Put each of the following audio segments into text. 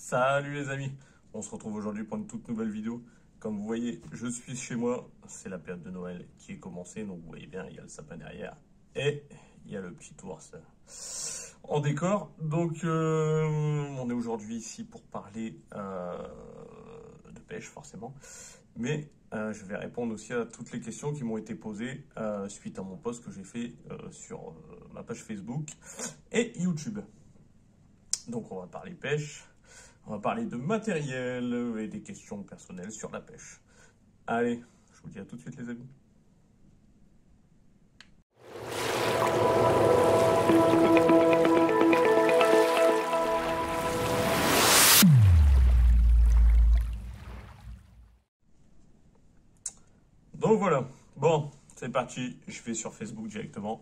Salut les amis, on se retrouve aujourd'hui pour une toute nouvelle vidéo. Comme vous voyez, je suis chez moi, c'est la période de Noël qui est commencée, donc vous voyez bien, il y a le sapin derrière et il y a le petit ours en décor. Donc on est aujourd'hui ici pour parler de pêche forcément, mais je vais répondre aussi à toutes les questions qui m'ont été posées suite à mon post que j'ai fait sur ma page Facebook et YouTube. Donc on va parler pêche. On va parler de matériel et des questions personnelles sur la pêche. Allez, je vous dis à tout de suite les amis. Donc voilà, bon, c'est parti, je vais sur Facebook directement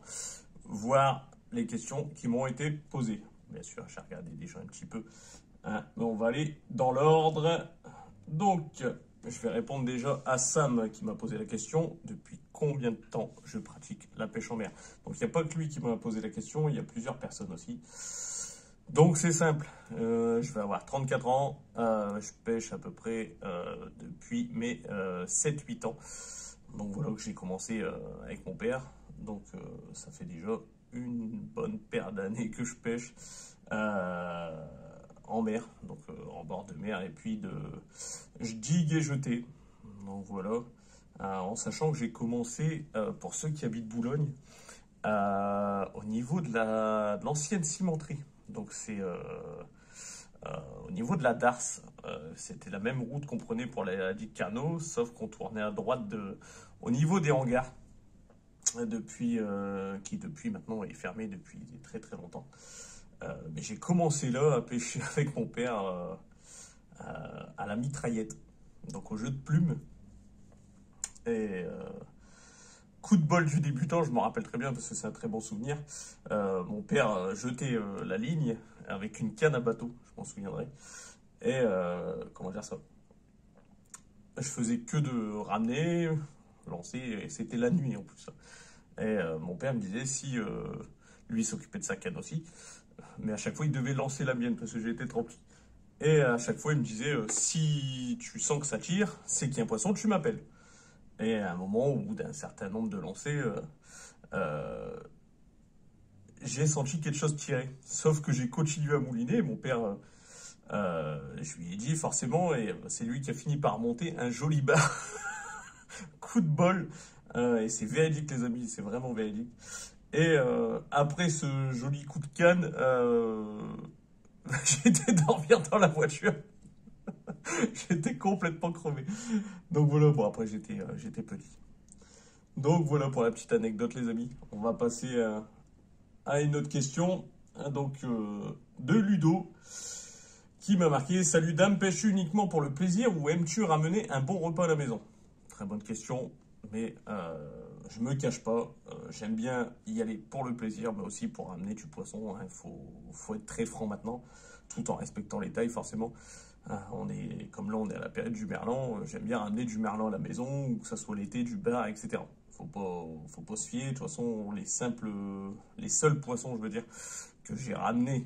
voir les questions qui m'ont été posées. Bien sûr, j'ai regardé déjà un petit peu. Hein, mais on va aller dans l'ordre. Donc, je vais répondre déjà à Sam qui m'a posé la question. Depuis combien de temps je pratique la pêche en mer? Donc, il n'y a pas que lui qui m'a posé la question, il y a plusieurs personnes aussi. Donc, c'est simple. Je vais avoir 34 ans. Je pêche à peu près depuis mes 7-8 ans. Donc, voilà que j'ai commencé avec mon père. Donc, ça fait déjà une bonne paire d'années que je pêche. En mer, donc en bord de mer, et puis je digue et jeter. Donc voilà, en sachant que j'ai commencé, pour ceux qui habitent Boulogne, au niveau de l'ancienne cimenterie. Donc c'est au niveau de la Darse. C'était la même route qu'on prenait pour la digue Carnot, sauf qu'on tournait à droite au niveau des hangars, qui depuis maintenant est fermé depuis très très longtemps. Mais j'ai commencé là à pêcher avec mon père à la mitraillette, donc au jeu de plumes. Et coup de bol du débutant, je m'en rappelle très bien parce que c'est un très bon souvenir. Mon père jetait la ligne avec une canne à bateau, je m'en souviendrai. Et comment dire ça? Je faisais que de ramener, lancer, et c'était la nuit en plus. Et mon père me disait si lui s'occupait de sa canne aussi. Mais à chaque fois, il devait lancer la mienne parce que j'étais trop petit. Et à chaque fois, il me disait si tu sens que ça tire, c'est qu'il y a un poisson, tu m'appelles. Et à un moment, au bout d'un certain nombre de lancers, j'ai senti quelque chose tirer. Sauf que j'ai continué à mouliner. Mon père, je lui ai dit forcément, et c'est lui qui a fini par monter un joli bar. Coup de bol. Et c'est véridique, les amis, c'est vraiment véridique. Et après ce joli coup de canne, j'ai été dormir dans la voiture. J'étais complètement crevé. Donc voilà, bon après j'étais petit. Donc voilà pour la petite anecdote les amis. On va passer à une autre question. Donc de Ludo qui m'a marqué: salut dame, pêches-tu uniquement pour le plaisir ou aimes-tu ramener un bon repas à la maison? Très bonne question, mais je me cache pas, j'aime bien y aller pour le plaisir, mais aussi pour ramener du poisson. Il faut être très franc maintenant, tout en respectant les tailles forcément. Comme là, on est à la période du merlan. J'aime bien ramener du merlan à la maison, ou que ça soit l'été, du bar, etc. Faut pas se fier. De toute façon, les seuls poissons, je veux dire, que j'ai ramenés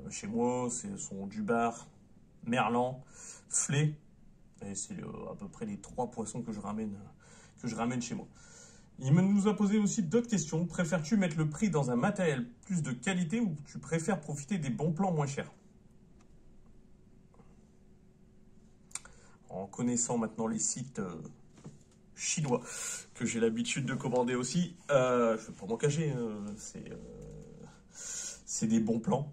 chez moi, ce sont du bar, merlan, flé. Et c'est à peu près les 3 poissons que je ramène chez moi. Il nous a posé aussi d'autres questions. Préfères-tu mettre le prix dans un matériel plus de qualité ou tu préfères profiter des bons plans moins chers? En connaissant maintenant les sites chinois que j'ai l'habitude de commander aussi, je ne vais pas m'en cacher, c'est des bons plans.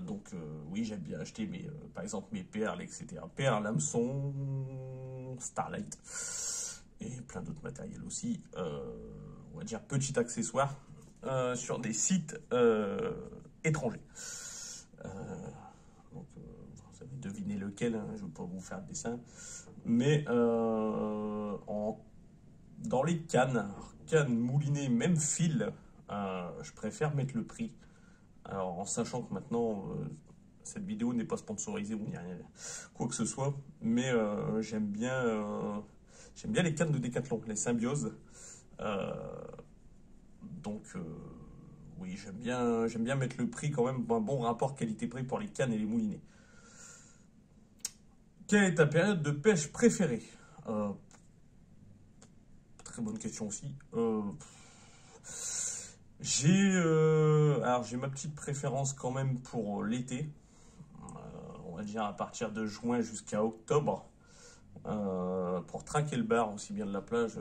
Donc oui, j'aime bien acheter par exemple mes perles, etc. Perles, hameçon, Starlight et plein d'autres matériels aussi. On va dire petit accessoire sur des sites étrangers. Donc vous avez deviné lequel, hein, je ne vais pas vous faire de dessin. Mais dans les cannes moulinées, même fil, je préfère mettre le prix. Alors, en sachant que maintenant, cette vidéo n'est pas sponsorisée ou rien, quoi que ce soit, mais j'aime bien les cannes de Decathlon, les Symbiose. Donc, oui, j'aime bien mettre le prix quand même, un bon rapport qualité-prix pour les cannes et les moulinets. Quelle est ta période de pêche préférée? Très bonne question aussi. Alors j'ai ma petite préférence quand même pour l'été. On va dire à partir de juin jusqu'à octobre. Pour traquer le bar aussi bien de la plage,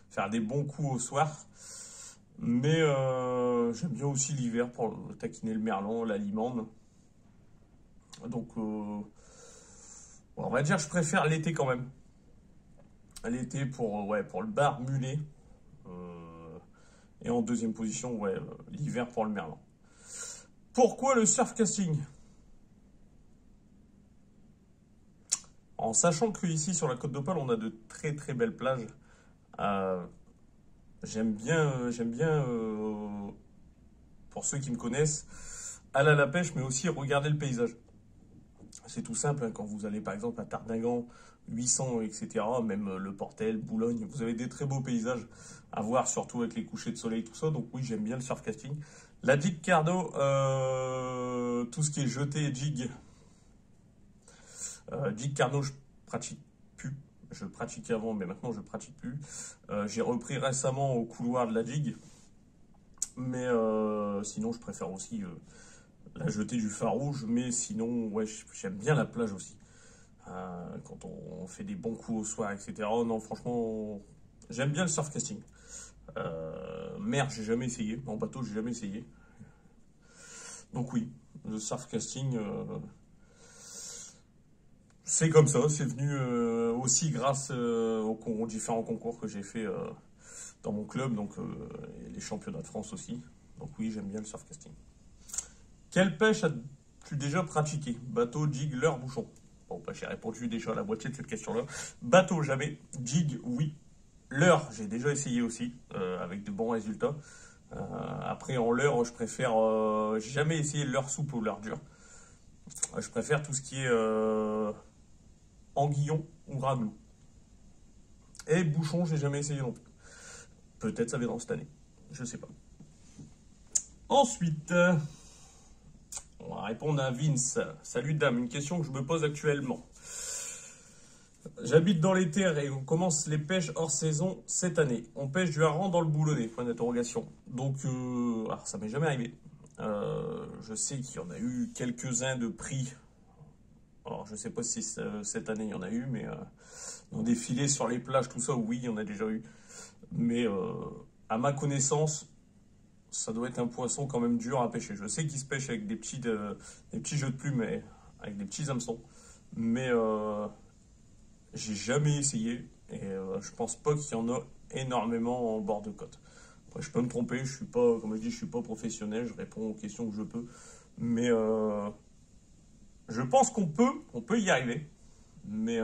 faire des bons coups au soir. Mais j'aime bien aussi l'hiver pour taquiner le merlan, la limande. Donc on va dire que je préfère l'été quand même. L'été pour le bar mulet. Et en deuxième position, l'hiver pour le merlan. Pourquoi le surfcasting? En sachant qu'ici sur la Côte d'Opale, on a de très très belles plages. J'aime bien, pour ceux qui me connaissent, aller à la pêche, mais aussi regarder le paysage. C'est tout simple, hein, quand vous allez par exemple à Tardingan, 800, etc., même le Portel, Boulogne, vous avez des très beaux paysages à voir, surtout avec les couchers de soleil, tout ça. Donc oui, j'aime bien le surfcasting. La jig cardo, tout ce qui est jeté jig. Jig cardo, je pratique plus. Je pratiquais avant, mais maintenant je pratique plus. J'ai repris récemment au couloir de la jig. Mais sinon, je préfère aussi la jetée du phare rouge. Mais sinon, ouais, j'aime bien la plage aussi. Quand on fait des bons coups au soir, etc. Non, franchement, j'aime bien le surfcasting. Mer, j'ai jamais essayé. En bateau, j'ai jamais essayé. Donc oui, le surfcasting, c'est comme ça. C'est venu aussi grâce aux différents concours que j'ai fait dans mon club, donc les championnats de France aussi. Donc oui, j'aime bien le surfcasting. Quelle pêche as-tu déjà pratiqué? Bateau, jig, leurre, bouchon? Bon, bah, j'ai répondu déjà à la moitié de cette question-là. Bateau, jamais. Jig, oui. Leurre, j'ai déjà essayé aussi, avec de bons résultats. Après, en leurre, je préfère... j'ai jamais essayé le leurre souple ou leurre dur. Je préfère tout ce qui est anguillon ou ragoût. Et bouchon, j'ai jamais essayé non plus. Peut-être ça viendra cette année. Je sais pas. Ensuite, on va répondre à Vince. Salut dame, une question que je me pose actuellement. J'habite dans les terres et on commence les pêches hors saison cette année. On pêche du hareng dans le Boulonnais, point d'interrogation. Donc, alors ça m'est jamais arrivé. Je sais qu'il y en a eu quelques-uns de prix. Alors, je sais pas si cette année il y en a eu, mais ils ont défilé sur les plages, tout ça, oui, il y en a déjà eu. Mais à ma connaissance, ça doit être un poisson quand même dur à pêcher. Je sais qu'il se pêche avec des petits jeux de plumes, avec des petits hameçons. Mais j'ai jamais essayé et je pense pas qu'il y en a énormément en bord de côte. Après, je peux me tromper, je suis pas, comme je dis, je suis pas professionnel, je réponds aux questions que je peux. Mais je pense qu'on peut y arriver. Mais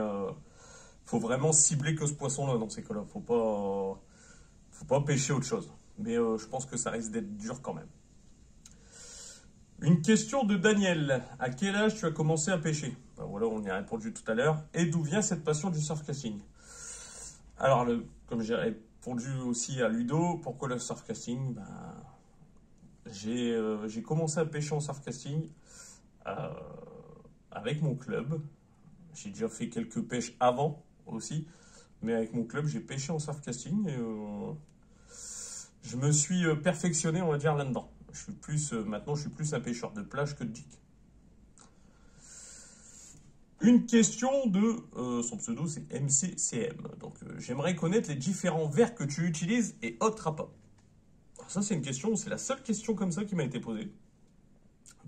faut vraiment cibler que ce poisson-là dans ces cas-là. Faut pas pêcher autre chose. Mais je pense que ça risque d'être dur quand même. Une question de Daniel. À quel âge tu as commencé à pêcher? Ben voilà, on y a répondu tout à l'heure. Et d'où vient cette passion du surfcasting? Alors, comme j'ai répondu aussi à Ludo, pourquoi le surfcasting? Ben, j'ai commencé à pêcher en surfcasting avec mon club. J'ai déjà fait quelques pêches avant aussi. Mais avec mon club, j'ai pêché en surfcasting et je me suis perfectionné, on va dire, là-dedans. Maintenant, je suis plus un pêcheur de plage que de jig. Une question de son pseudo, c'est MCCM. Donc, j'aimerais connaître les différents vers que tu utilises et autres appâts. Alors ça, c'est une question, c'est la seule question comme ça qui m'a été posée.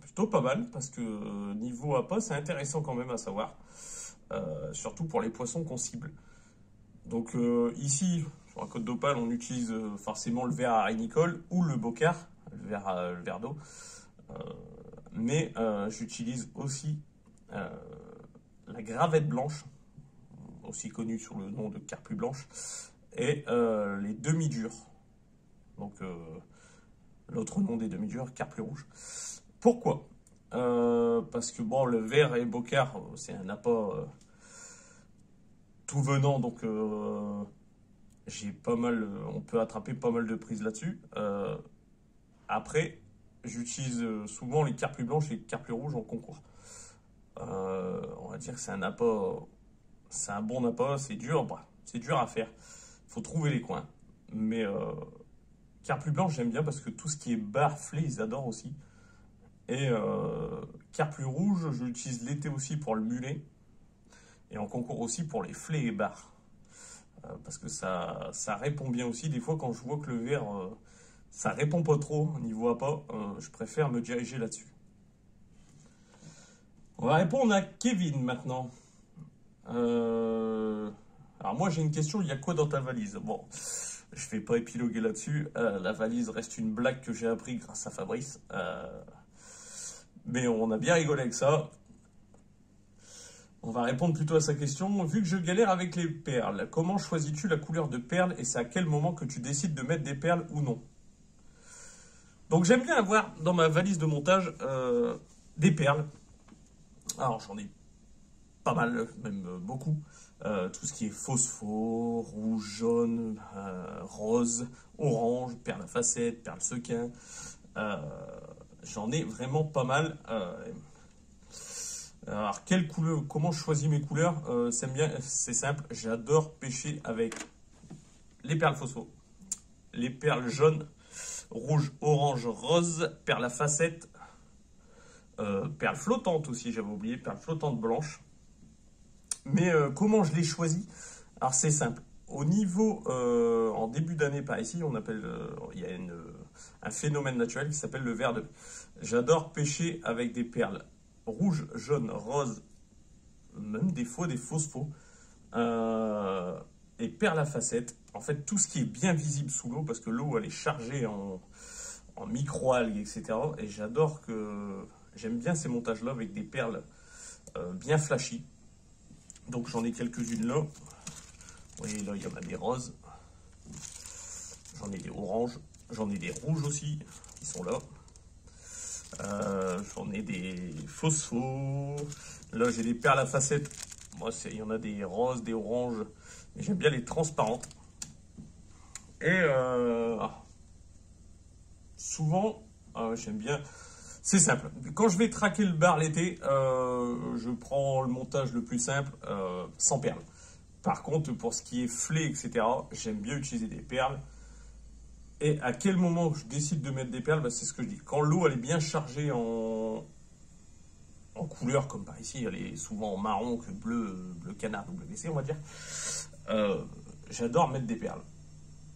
Plutôt pas mal, parce que niveau appât, c'est intéressant quand même à savoir. Surtout pour les poissons qu'on cible. Donc, ici, sur la Côte d'Opale, on utilise forcément le ver à Nicole ou le bocard, le ver d'eau. Mais j'utilise aussi la gravette blanche, aussi connue sous le nom de carpue blanche, et les demi-durs. Donc, l'autre nom des demi-durs, carpue rouge. Pourquoi? Parce que bon, le ver et le bocard, c'est un appât tout venant, donc j'ai pas mal, on peut attraper pas mal de prises là-dessus. Après, j'utilise souvent les carpes blanches et les carpes rouges en concours. On va dire que c'est un appât c'est un bon appât, c'est dur, bah, c'est dur à faire. Il faut trouver les coins. Mais carpe plus blanche, j'aime bien parce que tout ce qui est barflé, ils adorent aussi. Et carpe plus rouge, je l'utilise l'été aussi pour le mulet. Et en concours aussi pour les flets et barres. Parce que ça répond bien aussi. Des fois, quand je vois que le verre, ça répond pas trop au niveau appât, je préfère me diriger là-dessus. On va répondre à Kevin maintenant. Alors moi j'ai une question, il y a quoi dans ta valise? Bon, je vais pas épiloguer là-dessus. La valise reste une blague que j'ai appris grâce à Fabrice. Mais on a bien rigolé avec ça. On va répondre plutôt à sa question. Vu que je galère avec les perles, comment choisis-tu la couleur de perles et c'est à quel moment que tu décides de mettre des perles ou non? Donc j'aime bien avoir dans ma valise de montage des perles. Alors j'en ai pas mal, même beaucoup. Tout ce qui est phosphore, rouge, jaune, rose, orange, perles à facettes, perles sequins. J'en ai vraiment pas mal. Alors, quelle couleur, comment je choisis mes couleurs? C'est simple, j'adore pêcher avec les perles phospho, les perles jaunes, rouge, orange, rose, perles à facettes, perles flottantes aussi, j'avais oublié, perles flottantes blanches. Mais comment je les choisis? Alors, c'est simple. Au niveau, en début d'année par ici, on appelle, il y a un phénomène naturel qui s'appelle le ver de. J'adore pêcher avec des perles rouge, jaune, rose, même des fois des phosphos, et perles à facettes. En fait, tout ce qui est bien visible sous l'eau, parce que l'eau, elle est chargée en microalgues, etc. Et j'aime bien ces montages-là avec des perles bien flashy. Donc, j'en ai quelques-unes là. Vous voyez, là, il y en a des roses. J'en ai des oranges. J'en ai des rouges aussi, qui sont là. J'en ai des phosphos. Là, j'ai des perles à facettes. Moi, il y en a des roses, des oranges. Mais j'aime bien les transparentes. Et souvent, j'aime bien. C'est simple. Quand je vais traquer le bar l'été, je prends le montage le plus simple, sans perles. Par contre, pour ce qui est flé, etc., j'aime bien utiliser des perles. Et à quel moment je décide de mettre des perles, bah, c'est ce que je dis. Quand l'eau elle est bien chargée en couleur, comme par ici, elle est souvent en marron que bleu canard WC, on va dire. J'adore mettre des perles.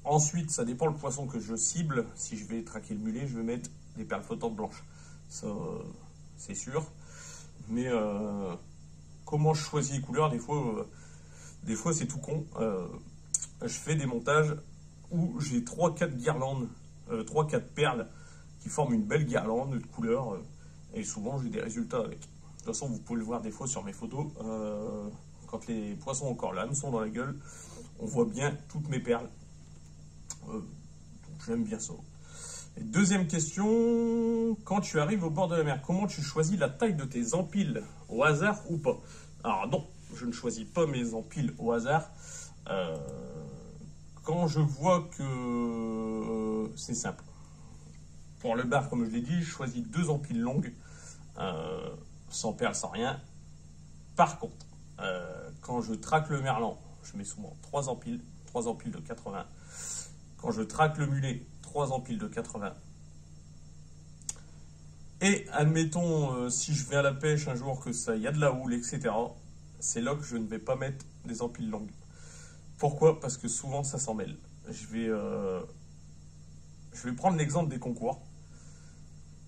Ensuite, ça dépend le poisson que je cible. Si je vais traquer le mulet, je vais mettre des perles flottantes blanches. Ça, c'est sûr. Mais comment je choisis les couleurs? Des fois c'est tout con. Je fais des montages où j'ai 3-4 guirlandes, 3-4 perles qui forment une belle guirlande de couleurs. Et souvent, j'ai des résultats avec. De toute façon, vous pouvez le voir des fois sur mes photos. Quand les poissons ont encore l'hameçon dans la gueule, on voit bien toutes mes perles. Donc, j'aime bien ça. Et deuxième question, quand tu arrives au bord de la mer, comment tu choisis la taille de tes empiles? Au hasard ou pas? Alors non, je ne choisis pas mes empiles au hasard. Quand je vois que c'est simple. Pour le bar, comme je l'ai dit, je choisis 2 empiles longues, sans perles, sans rien. Par contre, quand je traque le merlan, je mets souvent 3 empiles de 80. Quand je traque le mulet, 3 empiles de 80. Et admettons, si je vais à la pêche un jour que ça, y a de la houle, etc., c'est là que je ne vais pas mettre des empiles longues. Pourquoi? Parce que souvent ça s'en mêle. Je vais prendre l'exemple des concours.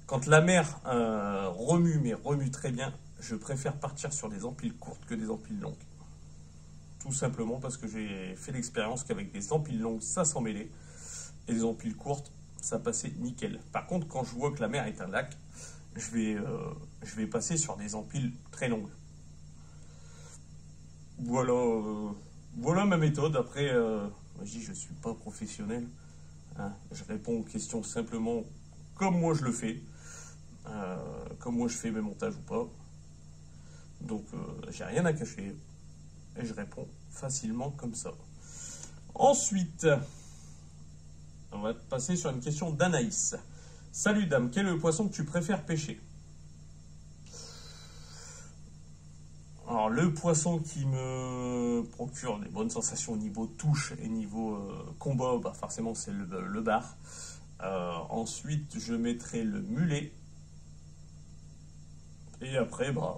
Quand la mer remue, mais remue très bien, je préfère partir sur des empiles courtes que des empiles longues. Tout simplement parce que j'ai fait l'expérience qu'avec des empiles longues, ça s'en mêlait. Et des empiles courtes, ça passait nickel. Par contre, quand je vois que la mer est un lac, je vais passer sur des empiles très longues. Voilà ma méthode. Après, je dis, je ne suis pas professionnel. Hein. Je réponds aux questions simplement comme moi je le fais. Comme moi je fais mes montages ou pas. Donc, j'ai rien à cacher. Et je réponds facilement comme ça. Ensuite, on va passer sur une question d'Anaïs. Salut dame, quel est le poisson que tu préfères pêcher? Alors Alors, le poisson qui me procure des bonnes sensations au niveau touche et niveau combat, bah, forcément, c'est le bar. Ensuite, je mettrai le mulet. Et après, bah,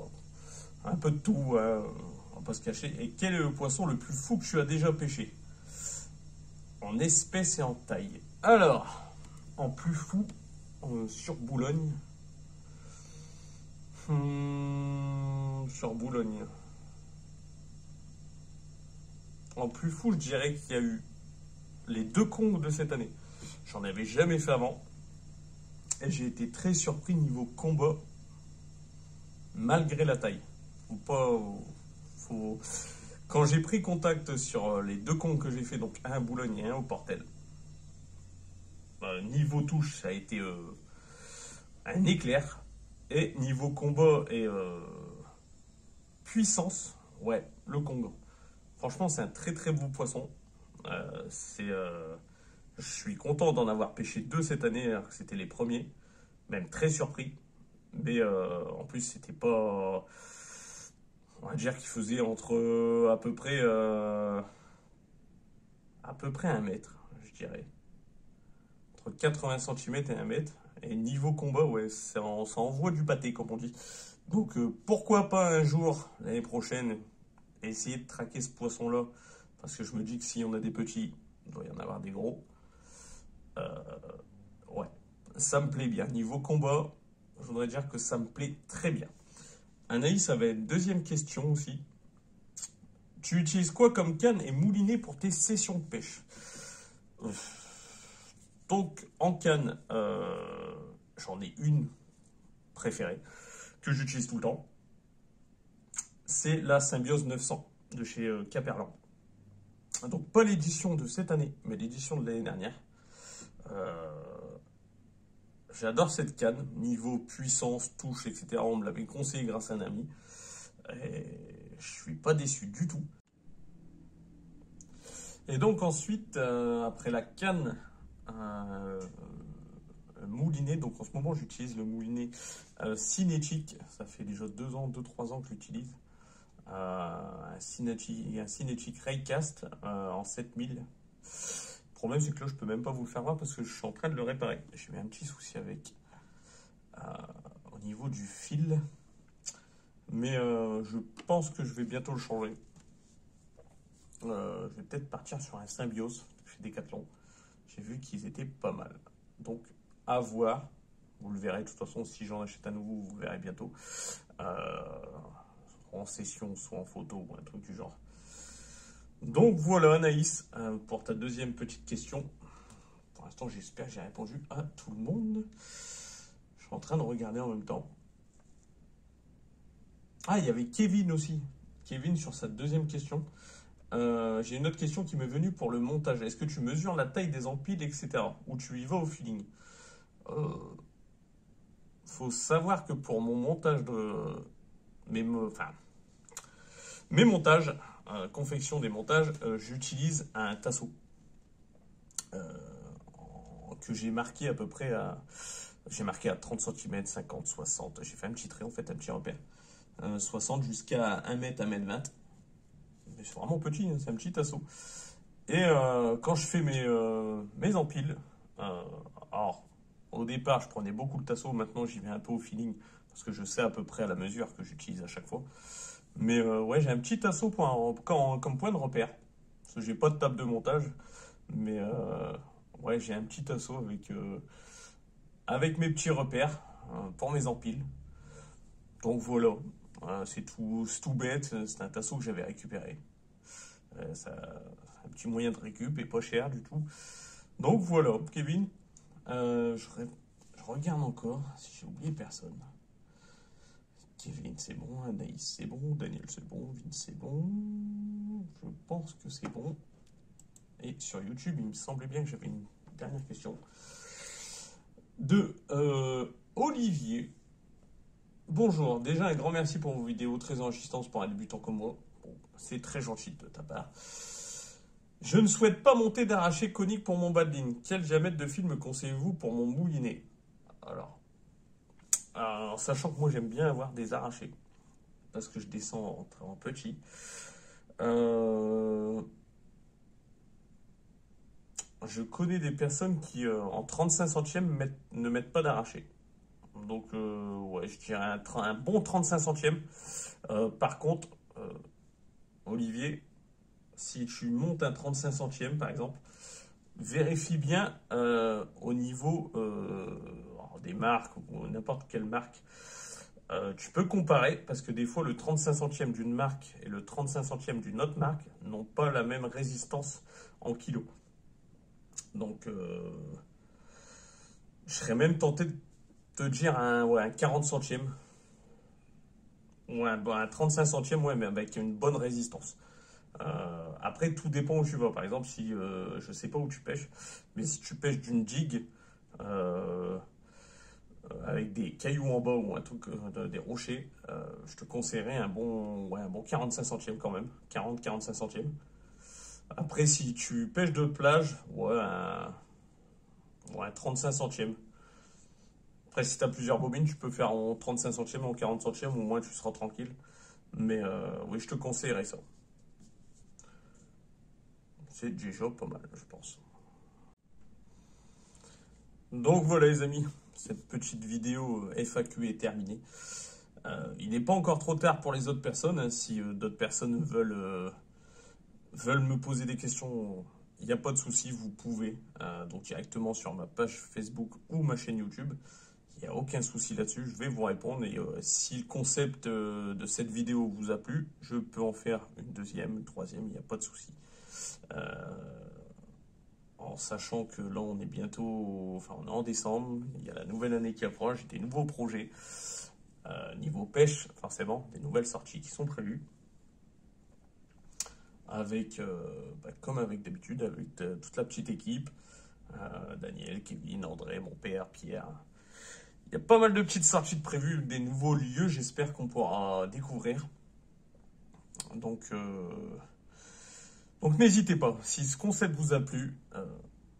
un peu de tout, hein, on va pas se cacher. Et quel est le poisson le plus fou que tu as déjà pêché? En espèces et en taille. Alors, en plus fou, sur Boulogne. Sur Boulogne. En plus fou, je dirais qu'il y a eu les 2 kongs de cette année. J'en avais jamais fait avant. Et j'ai été très surpris niveau combat, malgré la taille. Faut pas, faut... Quand j'ai pris contact sur les 2 kongs que j'ai fait, donc un à Boulogne et un au Portel, niveau touche, ça a été un éclair. Et niveau combat et puissance, ouais, le Kong. Franchement, c'est un très très beau poisson. Je suis content d'en avoir pêché 2 cette année, alors que c'était les premiers. Même très surpris. Mais en plus, c'était pas... On va dire qu'il faisait entre à peu près 1 mètre, je dirais. Entre 80 cm et 1 mètre. Et niveau combat, ouais, ça envoie du pâté, comme on dit. Donc, pourquoi pas un jour, l'année prochaine, essayer de traquer ce poisson-là. Parce que je me dis que s'il y en a des petits, il doit y en avoir des gros. Ouais, ça me plaît bien. Niveau combat, je voudrais dire que ça me plaît très bien. Anaïs avait une deuxième question aussi. Tu utilises quoi comme canne et moulinet pour tes sessions de pêche? Donc, en canne, j'en ai une préférée que j'utilise tout le temps. C'est la Symbiose 900 de chez Caperlan. Donc, pas l'édition de cette année, mais l'édition de l'année dernière. J'adore cette canne, niveau puissance, touche, etc. On me l'avait conseillé grâce à un ami. Et je suis pas déçu du tout. Et donc ensuite, après la canne moulinet, donc en ce moment j'utilise le moulinet Cinétique. Ça fait déjà 2-3 ans que j'utilise. Un Cinétique Raycast en 7000. Le problème, c'est que là, je peux même pas vous le faire voir parce que je suis en train de le réparer. J'ai eu un petit souci avec au niveau du fil. Mais je pense que je vais bientôt le changer. Je vais peut-être partir sur un Symbiose chez Decathlon. J'ai vu qu'ils étaient pas mal. Donc, à voir. Vous le verrez de toute façon. Si j'en achète à nouveau, vous le verrez bientôt. En session, soit en photo ou un truc du genre. Donc voilà Anaïs, pour ta deuxième petite question. Pour l'instant, j'espère que j'ai répondu à tout le monde. Je suis en train de regarder en même temps. Ah, il y avait Kevin aussi. Kevin sur sa deuxième question. J'ai une autre question qui m'est venue pour le montage. Est-ce que tu mesures la taille des empiles, etc. Ou tu y vas au feeling? Faut savoir que pour mon montage de... mes montages, confection des montages, j'utilise un tasseau que j'ai marqué à peu près à... J'ai marqué à 30 cm, 50, 60. J'ai fait un petit trait, en fait, un petit repère. 60 jusqu'à 1 mètre, 1 mètre 20. Mais c'est vraiment petit, hein, c'est un petit tasseau. Et quand je fais mes empiles, alors, au départ, je prenais beaucoup le tasseau. Maintenant, j'y vais un peu au feeling parce que je sais à peu près à la mesure que j'utilise à chaque fois. Mais ouais, j'ai un petit tasseau comme point de repère. Parce que j'ai pas de table de montage. Mais ouais, j'ai un petit tasseau avec mes petits repères pour mes empiles. Donc voilà, c'est tout bête. C'est un tasseau que j'avais récupéré. C'est un petit moyen de récup et pas cher du tout. Donc voilà, Kevin. Je regarde encore si j'ai oublié personne. Kevin, c'est bon. Anaïs, c'est bon. Daniel, c'est bon. Vin, c'est bon. Je pense que c'est bon. Et sur YouTube, il me semblait bien que j'avais une dernière question. De Olivier. Bonjour. Déjà, un grand merci pour vos vidéos très enrichissantes pour un débutant comme moi. Bon, c'est très gentil de ta part. Je ne souhaite pas monter d'arraché conique pour mon bas de ligne. Quel diamètre de fil me conseillez-vous pour mon moulinet? Alors, sachant que moi j'aime bien avoir des arrachés. parce que je descends en petit. Je connais des personnes qui, en 35 centièmes, ne mettent pas d'arraché. Donc, ouais, je dirais un bon 35 centièmes. Par contre, Olivier, si tu montes un 35 centièmes, par exemple, vérifie bien au niveau des marques ou n'importe quelle marque. Tu peux comparer parce que des fois, le 35 centièmes d'une marque et le 35 centièmes d'une autre marque n'ont pas la même résistance en kilos. Donc, je serais même tenté de te dire un 40 centièmes ou un 35 centièmes, ouais, mais avec une bonne résistance. Après, tout dépend où tu vas. Par exemple, si je sais pas où tu pêches, mais si tu pêches d'une digue avec des cailloux en bas ou un truc, des rochers, je te conseillerais un bon 45 centièmes quand même, 40-45 centièmes. Après, si tu pêches de plage, ouais, un 35 centièmes. Après, si tu as plusieurs bobines, tu peux faire en 35 centièmes, en 40 centièmes, au moins tu seras tranquille. Mais oui, je te conseillerais ça. C'est déjà pas mal, je pense. Donc voilà les amis, cette petite vidéo FAQ est terminée. Il n'est pas encore trop tard pour les autres personnes. Hein, si d'autres personnes veulent me poser des questions, il n'y a pas de souci, vous pouvez. Donc directement sur ma page Facebook ou ma chaîne YouTube. Il n'y a aucun souci là-dessus, je vais vous répondre. Et si le concept de cette vidéo vous a plu, je peux en faire une deuxième, une troisième, il n'y a pas de souci. En sachant que là, on est bientôt, enfin, on est en décembre, il y a la nouvelle année qui approche, des nouveaux projets. Niveau pêche, forcément, des nouvelles sorties qui sont prévues. Avec, comme avec d'habitude, avec toute la petite équipe. Daniel, Kevin, André, mon père, Pierre. Il y a pas mal de petites sorties de prévues, des nouveaux lieux, j'espère qu'on pourra découvrir. Donc n'hésitez pas, si ce concept vous a plu,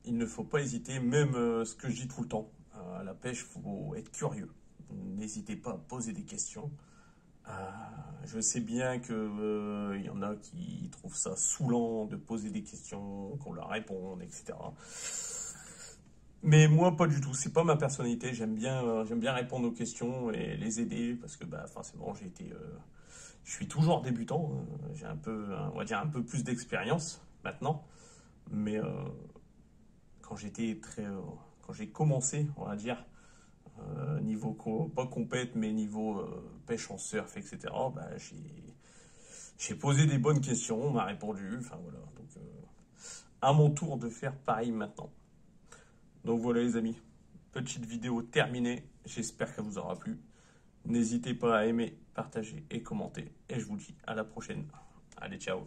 il ne faut pas hésiter, même ce que je dis tout le temps, à la pêche, il faut être curieux. N'hésitez pas à poser des questions. Je sais bien qu'il y en a qui trouvent ça saoulant de poser des questions, qu'on leur réponde, etc. Mais moi, pas du tout. C'est pas ma personnalité. J'aime bien répondre aux questions et les aider parce que, forcément, je suis toujours débutant. J'ai on va dire, un peu plus d'expérience maintenant. Mais quand j'ai commencé, on va dire, niveau pas compète, mais niveau pêche en surf, etc. J'ai posé des bonnes questions, on m'a répondu. Enfin voilà. Donc, à mon tour de faire pareil maintenant. Donc voilà les amis, petite vidéo terminée, j'espère qu'elle vous aura plu. N'hésitez pas à aimer, partager et commenter. Et je vous dis à la prochaine. Allez, ciao.